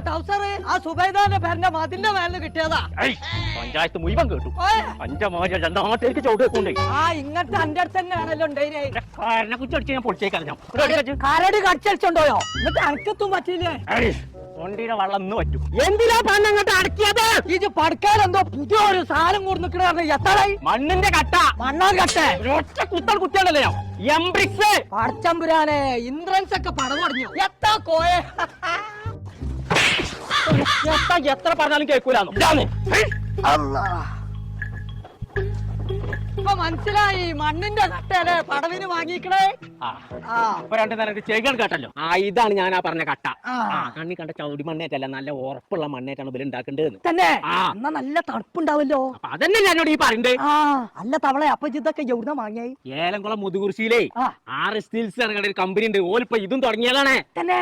ടൗസർ ആ സുബൈദാന്റെ പേരിന്റെ മതിന്റെ മേലിന് കിട്ടിയതാ. പഞ്ചായത്ത് മുഴുവൻ കേട്ടു. അഞ്ച മോശം രണ്ടാമത്തേക്ക് ചോട്ട് വെക്കണ്ടേ. ആ ഇങ്ങനത്തെ എന്റെ അടുത്ത് തന്നെയാണല്ലോ കാരനെ കുറിച്ച് ഞാൻ പൊളിച്ചേക്കാം. കരടി കടിച്ചോണ്ടോയോ എന്നിട്ട് അനക്കത്തും പറ്റില്ലേ? വണ്ടിയുടെ വള്ളം ഒന്ന് പറ്റും. എന്തിനാ പണ്ടങ്ങോട്ട് അടക്കിയത്? ഇത് പടക്കാലെന്തോ പുതിയൊരു സാധനം കൂടി നിക്കണ എത്തായി മണ്ണിന്റെ കട്ട മണ്ണാൻ കട്ടെ ഒറ്റ കുത്തൽ കുത്തിയാണല്ലോ എംബ്രിക്സ് പടച്ചമ്പുരാനെ ഇന്ദ്രൻസ് ഒക്കെ പടം തുടങ്ങി എത്താ കോയെ എത്ര പറഞ്ഞാലും കേൾക്കൂലാന്ന്. ഇപ്പൊ മനസ്സിലായി മണ്ണിന്റെ കട്ടയല്ലേ പടവിന് വാങ്ങിക്കണേ. രണ്ടു നേരം ചെകികൾ കേട്ടല്ലോ. ഇതാണ് ഞാൻ പറഞ്ഞ കട്ട. കണ്ണി കണ്ട ചൗടി മണ്ണേറ്റല്ല, നല്ല ഉറപ്പുള്ള മണ്ണേറ്റാണ് ഇവര് ഉണ്ടാക്കേണ്ടത് തന്നെ. എന്നാ നല്ല തണുപ്പുണ്ടാവല്ലോ. അതന്നെ ഞാനോട് ഈ പറയണ്ടേ. അല്ല തവളെ അപ്പൊ ഇതൊക്കെ എവിടുന്ന വാങ്ങിയായി? ഏലംകുളം മുതുകുറിശിയിലേ ഒരു കമ്പനി ഉണ്ട്. ഓലിപ്പോ ഇതും തുടങ്ങിയതാണ് തന്നെ.